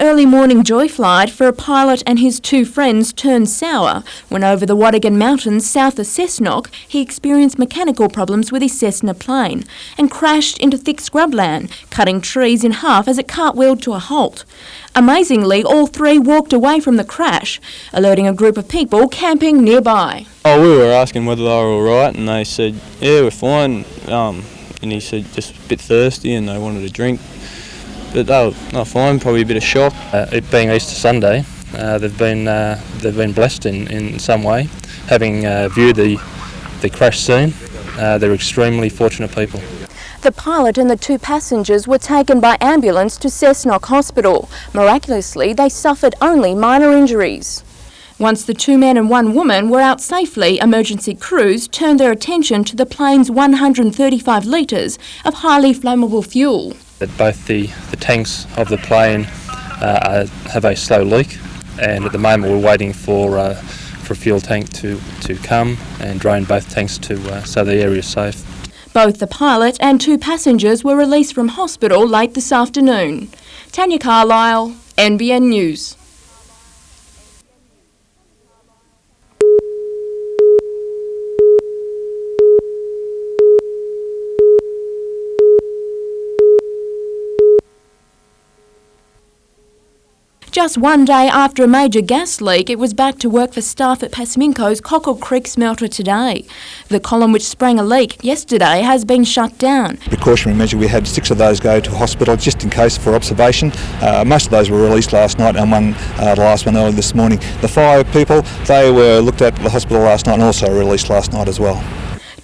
early morning joy flight for a pilot and his two friends turned sour when over the Wadigan Mountains south of Cessnock he experienced mechanical problems with his Cessna plane and crashed into thick scrubland, cutting trees in half as it cartwheeled to a halt. Amazingly, all three walked away from the crash, alerting a group of people camping nearby. Oh, we were asking whether they were all right, and they said, yeah, we're fine. And he said just a bit thirsty and they wanted a drink. But they were fine, probably a bit of shock. It being Easter Sunday, they've been blessed in some way. Having viewed the crash scene, they're extremely fortunate people. The pilot and the two passengers were taken by ambulance to Cessnock Hospital. Miraculously, they suffered only minor injuries. Once the two men and one woman were out safely, emergency crews turned their attention to the plane's 135 litres of highly flammable fuel. Both the tanks of the plane have a slow leak, and at the moment we're waiting for a fuel tank to come and drain both tanks so the area is safe. Both the pilot and two passengers were released from hospital late this afternoon. Tanya Carlisle, NBN News. Just one day after a major gas leak, it was back to work for staff at Pasminco's Cockle Creek smelter today. The column which sprang a leak yesterday has been shut down. Precautionary measure, we had 6 of those go to hospital just in case for observation. Most of those were released last night and the last one early this morning. The 5 people, they were looked at the hospital last night and also released last night as well.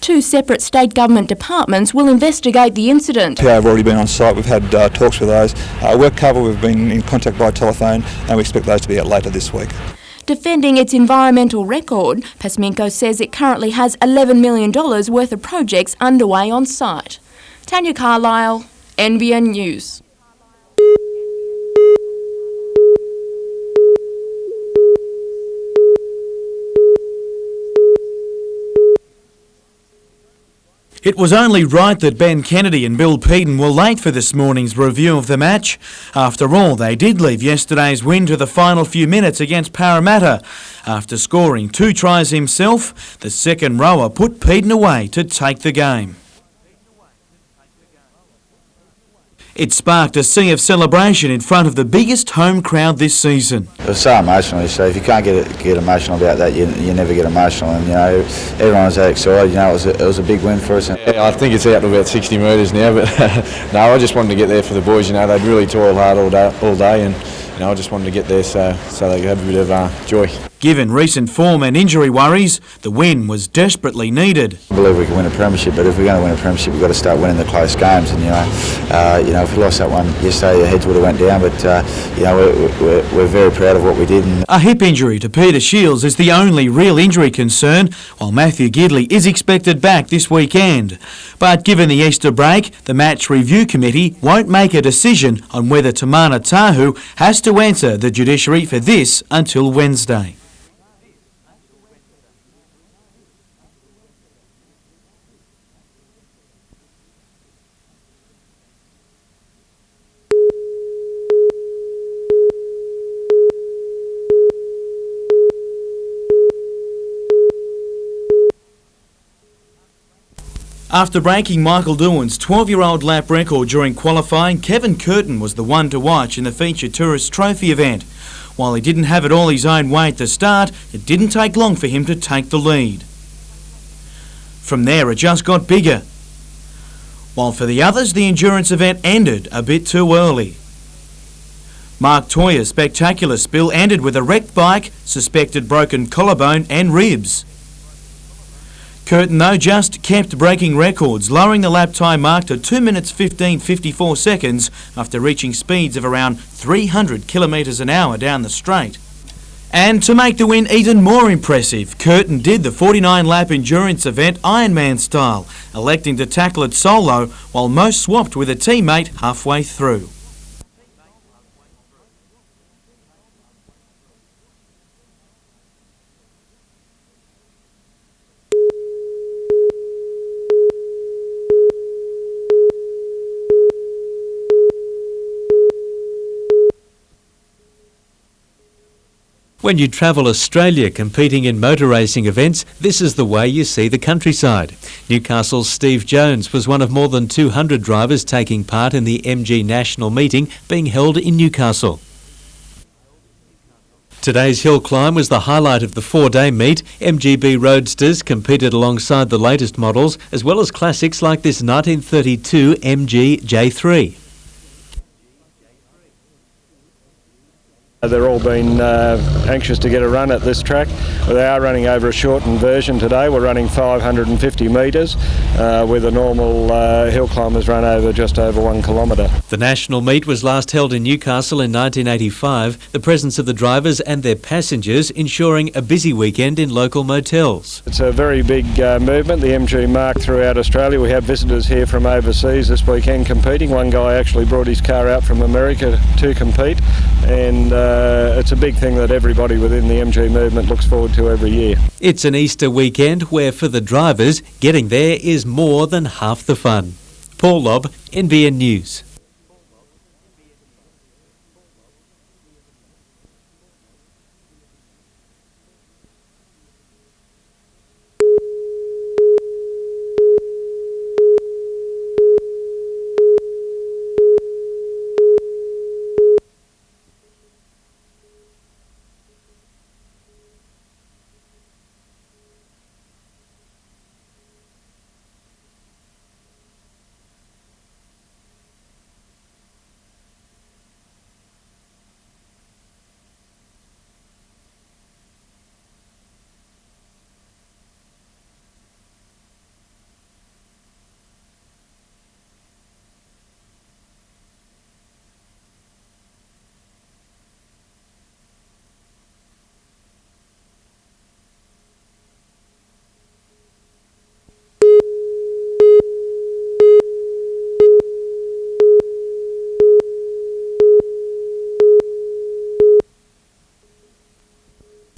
2 separate state government departments will investigate the incident. PA have already been on site, we've had talks with those. Work cover, we've been in contact by telephone and we expect those to be out later this week. Defending its environmental record, Pasminco says it currently has $11 million worth of projects underway on site. Tanya Carlisle, NBN News. It was only right that Ben Kennedy and Bill Peden were late for this morning's review of the match. After all, they did leave yesterday's win to the final few minutes against Parramatta. After scoring 2 tries himself, the second rower put Peden away to take the game. It sparked a sea of celebration in front of the biggest home crowd this season. It was so emotional, so if you can't get emotional about that, you never get emotional. And everyone was that excited. It was a big win for us. Yeah, I think it's out to about 60 metres now, but no, I just wanted to get there for the boys. They'd really toiled hard all day, and I just wanted to get there so they could have a bit of joy. Given recent form and injury worries, the win was desperately needed. I believe we can win a premiership, but if we're going to win a premiership, we've got to start winning the close games. And if we lost that one yesterday, the heads would have went down. But we're very proud of what we did. A hip injury to Peter Shields is the only real injury concern, while Matthew Gidley is expected back this weekend. But given the Easter break, the match review committee won't make a decision on whether Tamana Tahu has to enter the judiciary for this until Wednesday. After breaking Michael Doohan's 12-year-old lap record during qualifying, Kevin Curtin was the one to watch in the feature tourist trophy event. While he didn't have it all his own way at the start, it didn't take long for him to take the lead. From there, it just got bigger. While for the others, the endurance event ended a bit too early. Mark Toya's spectacular spill ended with a wrecked bike, suspected broken collarbone and ribs. Curtin, though, just kept breaking records, lowering the lap time mark to 2 minutes 15.54 seconds after reaching speeds of around 300 kilometres an hour down the straight. And to make the win even more impressive, Curtin did the 49-lap endurance event Ironman style, electing to tackle it solo while most swapped with a teammate halfway through. When you travel Australia competing in motor racing events, this is the way you see the countryside. Newcastle's Steve Jones was one of more than 200 drivers taking part in the MG National meeting being held in Newcastle. Today's hill climb was the highlight of the 4-day meet. MGB Roadsters competed alongside the latest models, as well as classics like this 1932 MG J3. They're all been anxious to get a run at this track. They are running over a shortened version today. We're running 550 metres, with the normal hill climbers run over just over 1 kilometre. The national meet was last held in Newcastle in 1985, the presence of the drivers and their passengers ensuring a busy weekend in local motels. It's a very big movement, the MG mark throughout Australia. We have visitors here from overseas this weekend competing. One guy actually brought his car out from America to compete, and it's a big thing that everybody within the MG movement looks forward to every year. It's an Easter weekend where for the drivers, getting there is more than half the fun. Paul Lobb, NBN News.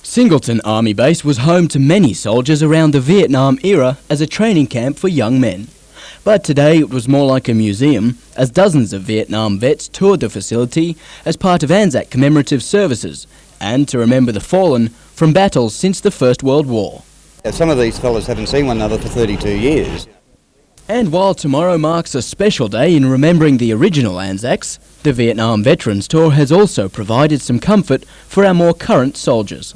Singleton Army Base was home to many soldiers around the Vietnam era as a training camp for young men. But today it was more like a museum, as dozens of Vietnam vets toured the facility as part of Anzac commemorative services and to remember the fallen from battles since the First World War. Some of these fellas haven't seen one another for 32 years. And while tomorrow marks a special day in remembering the original Anzacs, the Vietnam Veterans Tour has also provided some comfort for our more current soldiers.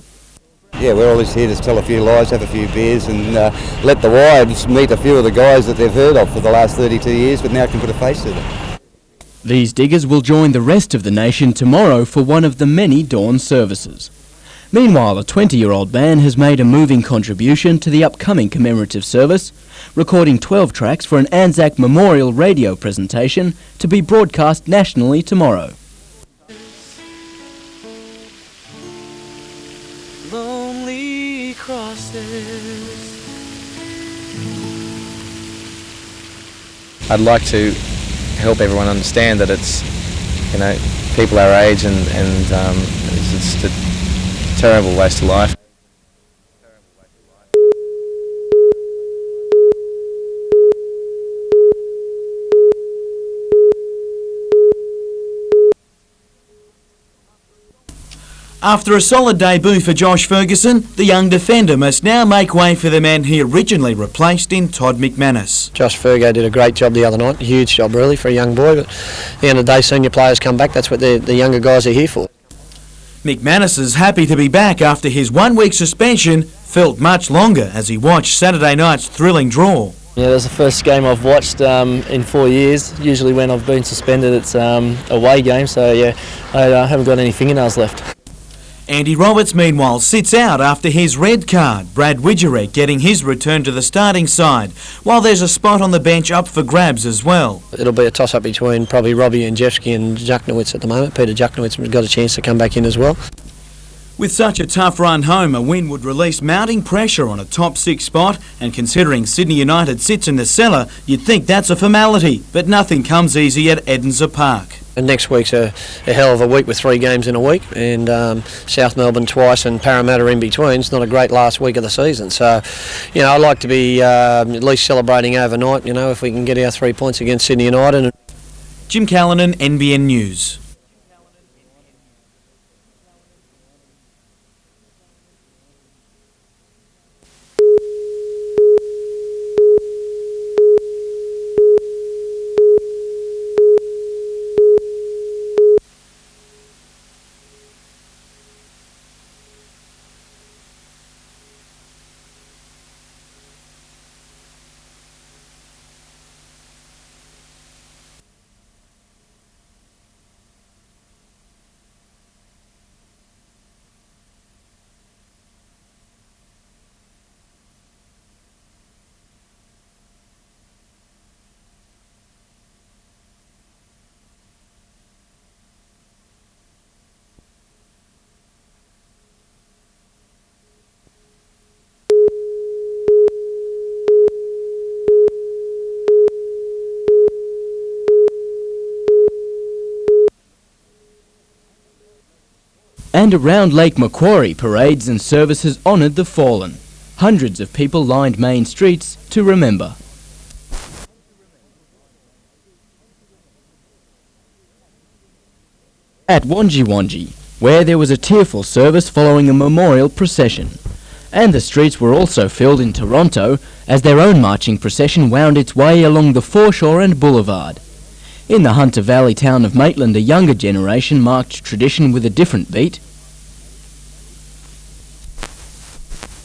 Yeah, we're always here to tell a few lies, have a few beers and let the wives meet a few of the guys that they've heard of for the last 32 years but now can put a face to them. These diggers will join the rest of the nation tomorrow for one of the many dawn services. Meanwhile, a 20-year-old band has made a moving contribution to the upcoming commemorative service, recording 12 tracks for an Anzac Memorial radio presentation to be broadcast nationally tomorrow. Lonely crosses. I'd like to help everyone understand that it's, you know, people our age and it's just a terrible waste of life. After a solid debut for Josh Ferguson, the young defender must now make way for the man he originally replaced in Todd McManus. Josh Fergo did a great job the other night, a huge job really for a young boy, but at the end of the day senior players come back, that's what the younger guys are here for. McManus is happy to be back after his 1-week suspension felt much longer as he watched Saturday night's thrilling draw. Yeah, that's the first game I've watched in 4 years. Usually when I've been suspended it's away game, so yeah, I haven't got any fingernails left. Andy Roberts, meanwhile, sits out after his red card, Brad Widgerek getting his return to the starting side, while there's a spot on the bench up for grabs as well. It'll be a toss-up between probably Robbie and Jeffsky and Jucknowitz at the moment. Peter Jucknowitz has got a chance to come back in as well. With such a tough run home, a win would release mounting pressure on a top 6 spot, and considering Sydney United sits in the cellar, you'd think that's a formality, but nothing comes easy at Edensor Park. And next week's a hell of a week with 3 games in a week, and South Melbourne twice and Parramatta in between. It's not a great last week of the season, so you know I'd like to be at least celebrating overnight. You know, if we can get our 3 points against Sydney United. Jim Callanan, NBN News. And around Lake Macquarie, parades and services honoured the fallen. Hundreds of people lined main streets to remember. At Wanji, where there was a tearful service following a memorial procession. And the streets were also filled in Toronto as their own marching procession wound its way along the foreshore and boulevard. In the Hunter Valley town of Maitland, a younger generation marked tradition with a different beat.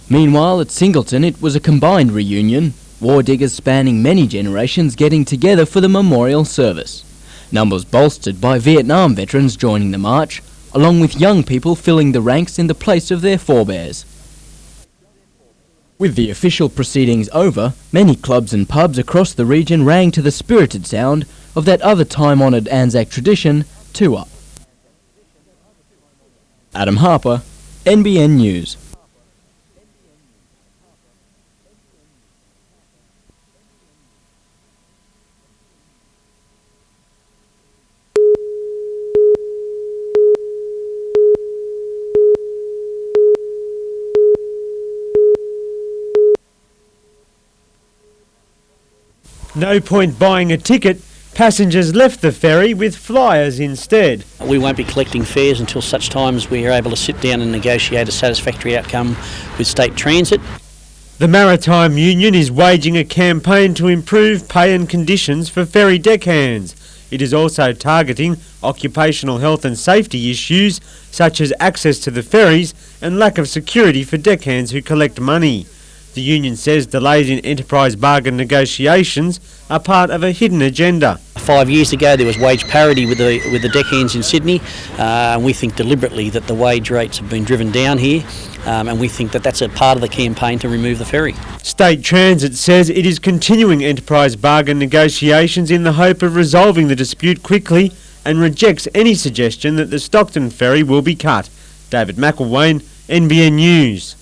Meanwhile, at Singleton, it was a combined reunion, war diggers spanning many generations getting together for the memorial service. Numbers bolstered by Vietnam veterans joining the march, along with young people filling the ranks in the place of their forebears. With the official proceedings over, many clubs and pubs across the region rang to the spirited sound of that other time-honoured Anzac tradition, Two Up. Adam Harper, NBN News. No point buying a ticket. Passengers left the ferry with flyers instead. We won't be collecting fares until such time as we are able to sit down and negotiate a satisfactory outcome with State Transit. The Maritime Union is waging a campaign to improve pay and conditions for ferry deckhands. It is also targeting occupational health and safety issues such as access to the ferries and lack of security for deckhands who collect money. The union says delays in enterprise bargain negotiations are part of a hidden agenda. 5 years ago there was wage parity with the deckhands in Sydney. We think deliberately that the wage rates have been driven down here, and we think that that's a part of the campaign to remove the ferry. State Transit says it is continuing enterprise bargain negotiations in the hope of resolving the dispute quickly and rejects any suggestion that the Stockton ferry will be cut. David McElwain, NBN News.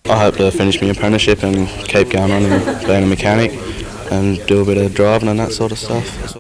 I hope to finish my apprenticeship and keep going on and being a mechanic and do a bit of driving and that sort of stuff.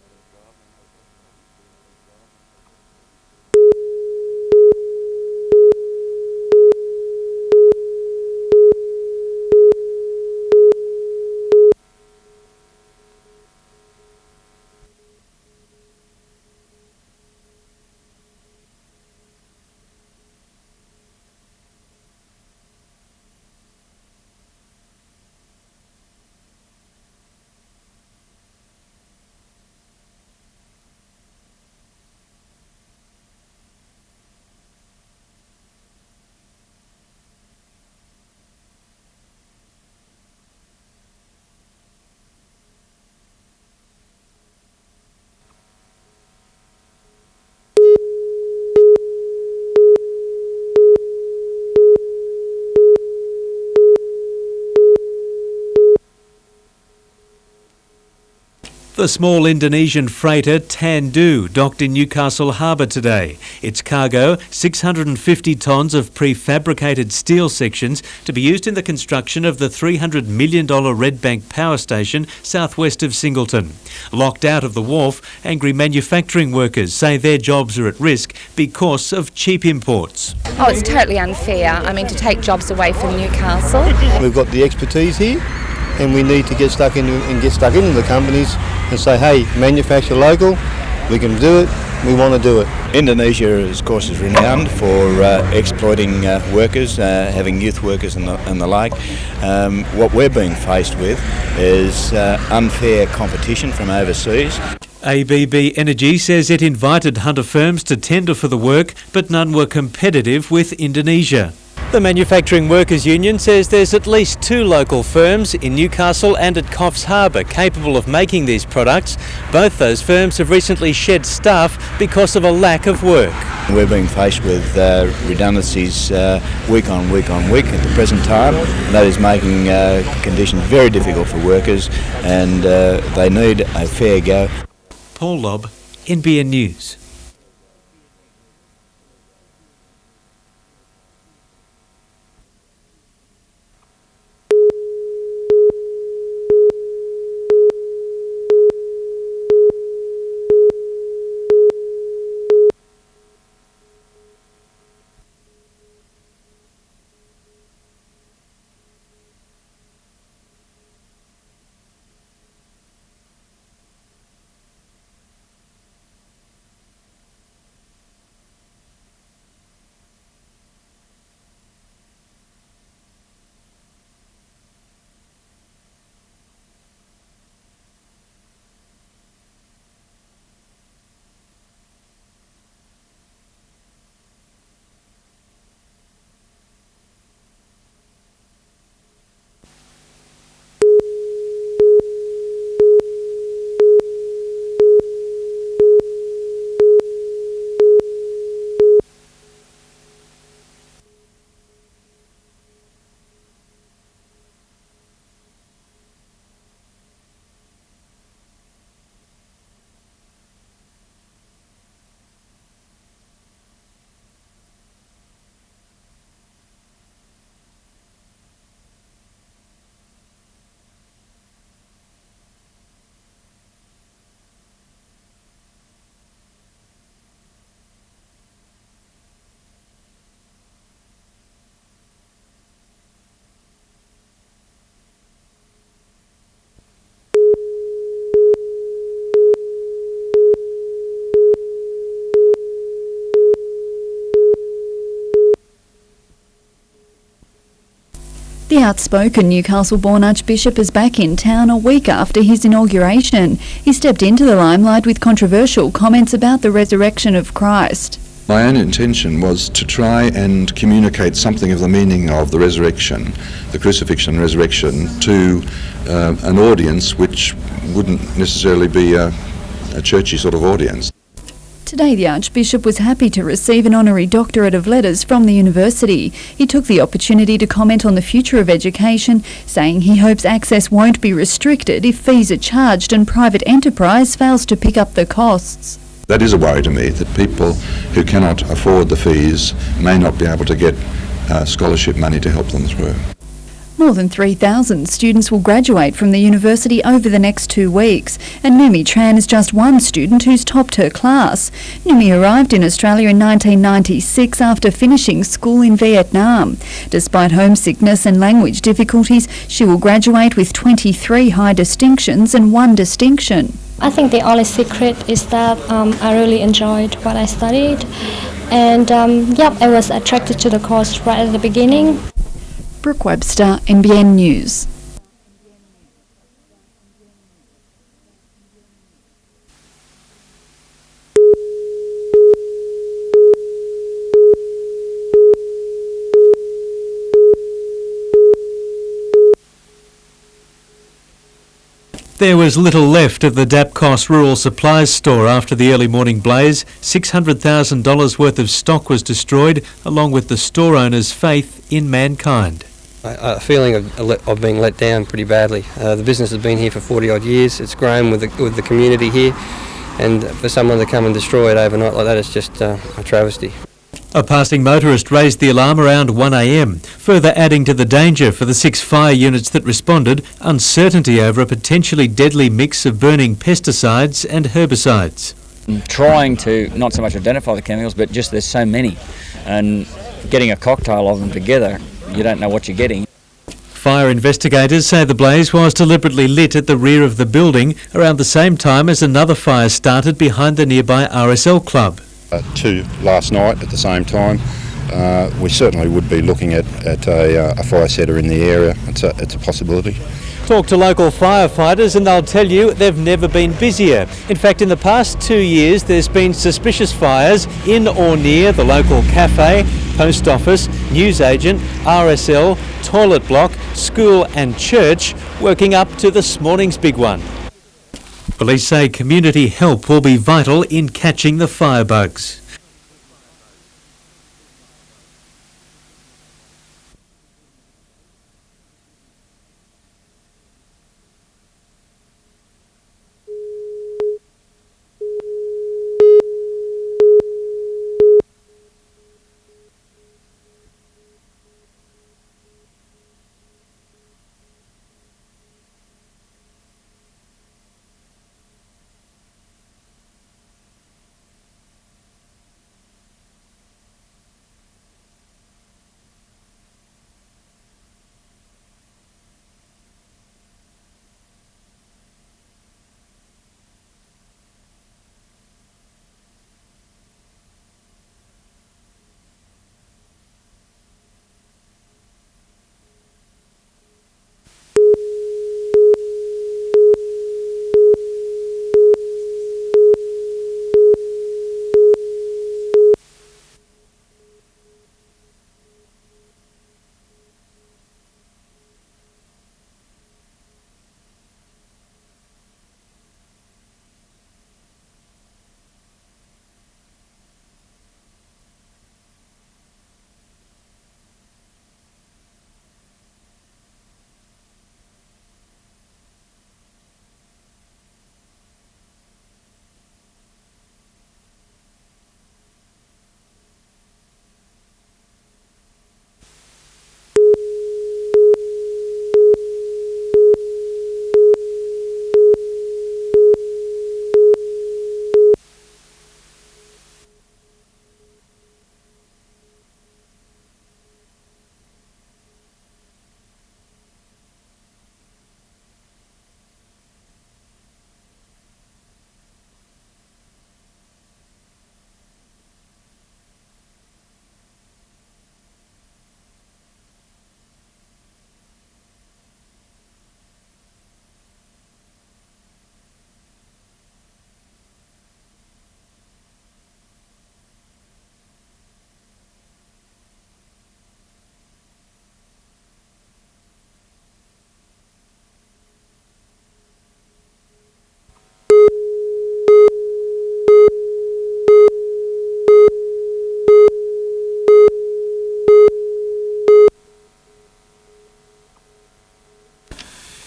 The small Indonesian freighter Tandu docked in Newcastle Harbour today. Its cargo, 650 tonnes of prefabricated steel sections to be used in the construction of the $300 million Red Bank power station southwest of Singleton. Locked out of the wharf, angry manufacturing workers say their jobs are at risk because of cheap imports. Oh, it's totally unfair. I mean, to take jobs away from Newcastle. We've got the expertise here, and we need to get stuck into the companies and say, hey, manufacture local, we can do it, we want to do it. Indonesia, of course, is renowned for exploiting workers, having youth workers and the like. What we're being faced with is unfair competition from overseas. ABB Energy says it invited hunter firms to tender for the work, but none were competitive with Indonesia. The Manufacturing Workers Union says there's at least 2 local firms in Newcastle and at Coffs Harbour capable of making these products. Both those firms have recently shed staff because of a lack of work. We're being faced with redundancies week on week on week at the present time. That is making conditions very difficult for workers, and they need a fair go. Paul Lobb, NBN News. The outspoken Newcastle-born Archbishop is back in town a week after his inauguration. He stepped into the limelight with controversial comments about the resurrection of Christ. My own intention was to try and communicate something of the meaning of the resurrection, the crucifixion and resurrection, to an audience which wouldn't necessarily be a churchy sort of audience. Today the Archbishop was happy to receive an honorary doctorate of letters from the university. He took the opportunity to comment on the future of education, saying he hopes access won't be restricted if fees are charged and private enterprise fails to pick up the costs. That is a worry to me, that people who cannot afford the fees may not be able to get scholarship money to help them through. More than 3,000 students will graduate from the university over the next 2 weeks, and Numi Tran is just one student who's topped her class. Numi arrived in Australia in 1996 after finishing school in Vietnam. Despite homesickness and language difficulties, she will graduate with 23 high distinctions and 1 distinction. I think the only secret is that I really enjoyed what I studied, and I was attracted to the course right at the beginning. Brooke Webster, NBN News. There was little left of the Dapcos Rural Supplies store after the early morning blaze. $600,000 worth of stock was destroyed, along with the store owner's faith in mankind. A feeling of being let down pretty badly. The business has been here for 40 odd years. It's grown with the community here, and for someone to come and destroy it overnight like that is just a travesty. A passing motorist raised the alarm around 1 a.m, further adding to the danger for the 6 fire units that responded, uncertainty over a potentially deadly mix of burning pesticides and herbicides. Trying to not so much identify the chemicals, but just there's so many, and getting a cocktail of them together, you don't know what you're getting. Fire investigators say the blaze was deliberately lit at the rear of the building around the same time as another fire started behind the nearby RSL club. 2 last night at the same time. We certainly would be looking at a fire setter in the area. It's a possibility. Talk to local firefighters and they'll tell you they've never been busier. In fact, in the past 2 years there's been suspicious fires in or near the local cafe, post office, newsagent, RSL, toilet block, school and church, working up to this morning's big one. Police say community help will be vital in catching the firebugs.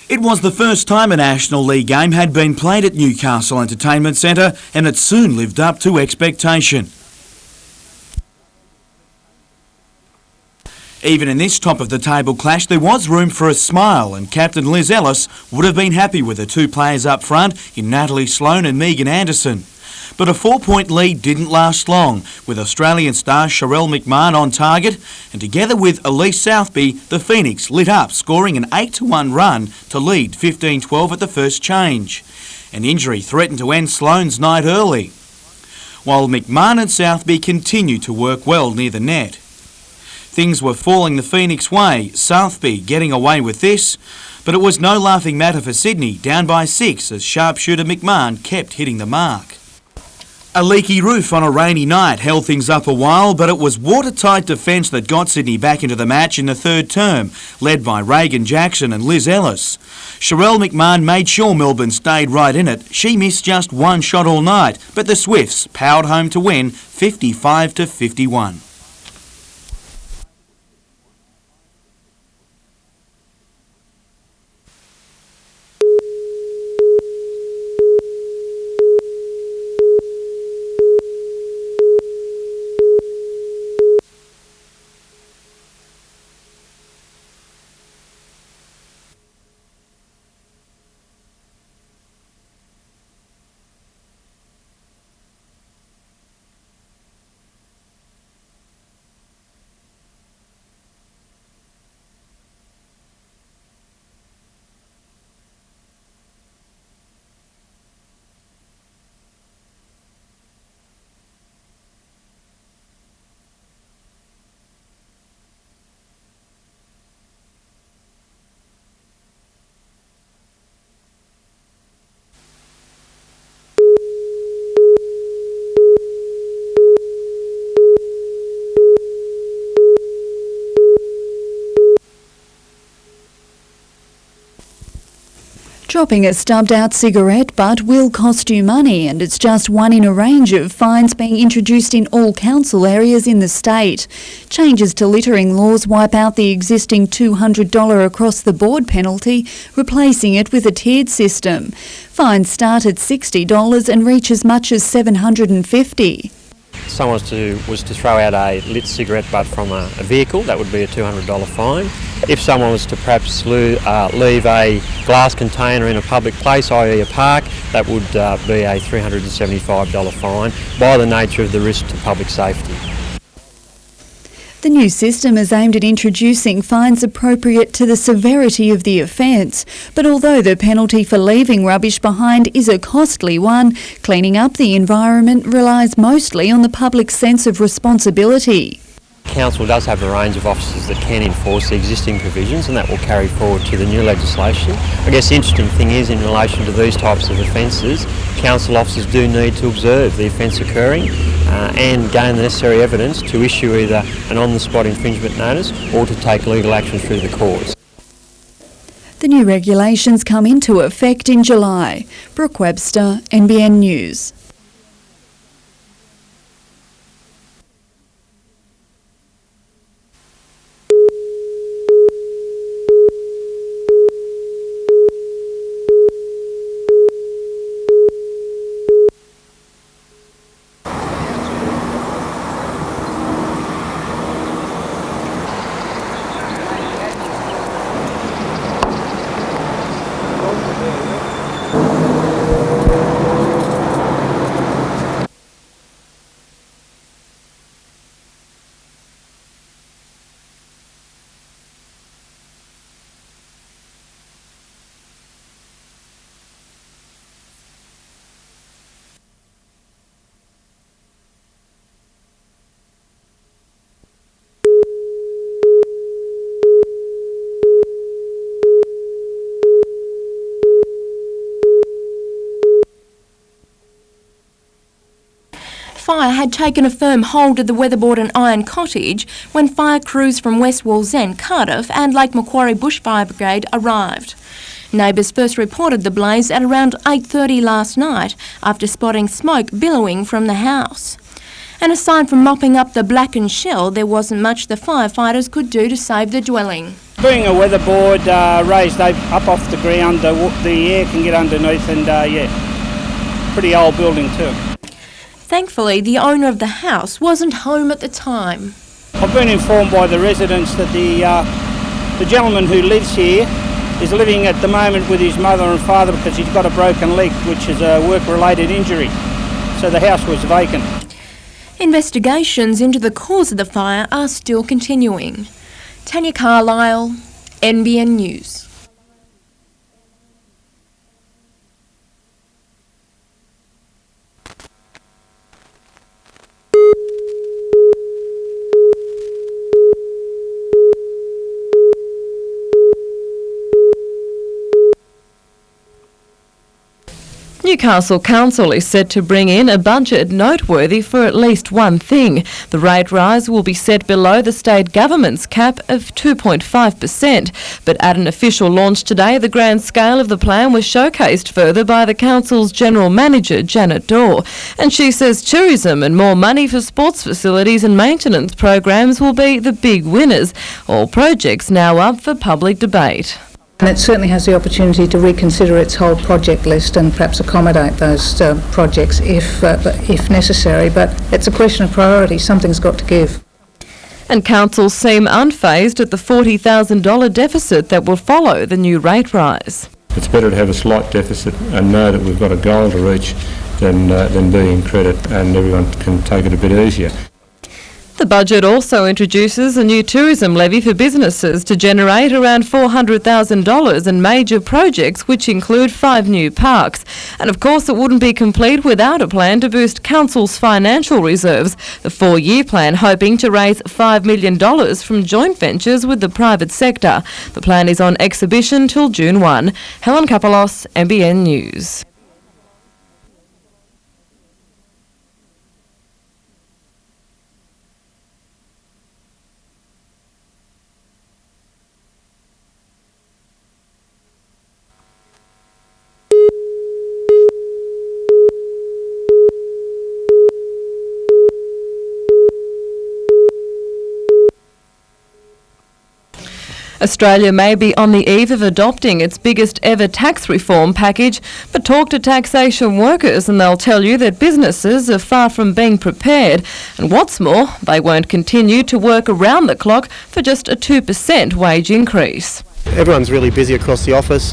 It was the first time a National League game had been played at Newcastle Entertainment Centre, and it soon lived up to expectation. Even in this top-of-the-table clash, there was room for a smile, and Captain Liz Ellis would have been happy with the two players up front in Natalie Sloan and Megan Anderson. But a 4-point lead didn't last long, with Australian star Sharelle McMahon on target, and together with Elise Southby, the Phoenix lit up, scoring an 8-1 run to lead 15-12 at the first change. An injury threatened to end Sloan's night early, while McMahon and Southby continued to work well near the net. Things were falling the Phoenix way, Southby getting away with this, but it was no laughing matter for Sydney, down by 6 as sharpshooter McMahon kept hitting the mark. A leaky roof on a rainy night held things up a while, but it was watertight defence that got Sydney back into the match in the third term, led by Reagan Jackson and Liz Ellis. Sharelle McMahon made sure Melbourne stayed right in it. She missed just one shot all night, but the Swifts powered home to win 55-51. Dropping a stubbed-out cigarette butt will cost you money, and it's just one in a range of fines being introduced in all council areas in the state. Changes to littering laws wipe out the existing $200 across-the-board penalty, replacing it with a tiered system. Fines start at $60 and reach as much as $750. Someone was to throw out a lit cigarette butt from a vehicle, that would be a $200 fine. If someone was to perhaps leave a glass container in a public place, i.e. a park, that would be a $375 fine by the nature of the risk to public safety. The new system is aimed at introducing fines appropriate to the severity of the offence. But although the penalty for leaving rubbish behind is a costly one, cleaning up the environment relies mostly on the public's sense of responsibility. Council does have a range of officers that can enforce the existing provisions, and that will carry forward to the new legislation. I guess the interesting thing is, in relation to these types of offences, council officers do need to observe the offence occurring and gain the necessary evidence to issue either an on-the-spot infringement notice or to take legal action through the courts. The new regulations come into effect in July. Brooke Webster, NBN News. Fire had taken a firm hold of the Weatherboard Iron Cottage when fire crews from West Wallsend, Cardiff and Lake Macquarie Bushfire Brigade arrived. Neighbours first reported the blaze at around 8:30 last night after spotting smoke billowing from the house. And aside from mopping up the blackened shell, there wasn't much the firefighters could do to save the dwelling. Being a weatherboard raised up off the ground, the air can get underneath, and pretty old building too. Thankfully, the owner of the house wasn't home at the time. I've been informed by the residents that the gentleman who lives here is living at the moment with his mother and father because he's got a broken leg, which is a work-related injury. So the house was vacant. Investigations into the cause of the fire are still continuing. Tanya Carlisle, NBN News. Newcastle Council is set to bring in a budget noteworthy for at least one thing. The rate rise will be set below the state government's cap of 2.5%. But at an official launch today, the grand scale of the plan was showcased further by the council's general manager, Janet Dorr. And she says tourism and more money for sports facilities and maintenance programs will be the big winners. All projects now up for public debate. And it certainly has the opportunity to reconsider its whole project list and perhaps accommodate those projects if necessary. But it's a question of priority. Something's got to give. And councils seem unfazed at the $40,000 deficit that will follow the new rate rise. It's better to have a slight deficit and know that we've got a goal to reach than be in credit, and everyone can take it a bit easier. The budget also introduces a new tourism levy for businesses to generate around $400,000 in major projects, which include 5 new parks. And of course, it wouldn't be complete without a plan to boost council's financial reserves. The 4-year plan hoping to raise $5 million from joint ventures with the private sector. The plan is on exhibition till June 1. Helen Kapalos, NBN News. Australia may be on the eve of adopting its biggest ever tax reform package, but talk to taxation workers and they'll tell you that businesses are far from being prepared. And what's more, they won't continue to work around the clock for just a 2% wage increase. Everyone's really busy across the office,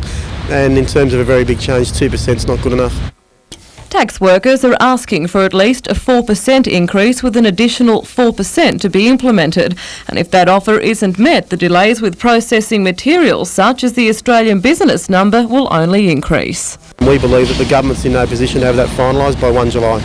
and in terms of a very big change, 2% is not good enough. Tax workers are asking for at least a 4% increase with an additional 4% to be implemented. And if that offer isn't met, the delays with processing materials such as the Australian business number will only increase. We believe that the government's in no position to have that finalised by 1 July.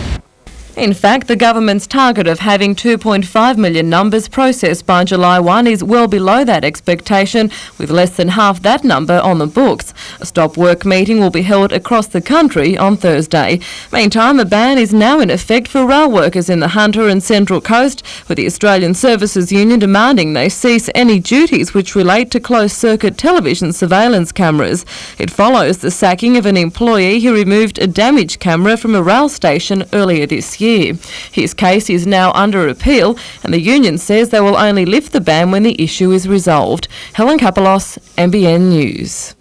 In fact, the government's target of having 2.5 million numbers processed by July 1 is well below that expectation, with less than half that number on the books. A stop work meeting will be held across the country on Thursday. Meantime, a ban is now in effect for rail workers in the Hunter and Central Coast, with the Australian Services Union demanding they cease any duties which relate to closed-circuit television surveillance cameras. It follows the sacking of an employee who removed a damaged camera from a rail station earlier this year. His case is now under appeal, and the union says they will only lift the ban when the issue is resolved. Helen Kapalos, NBN News.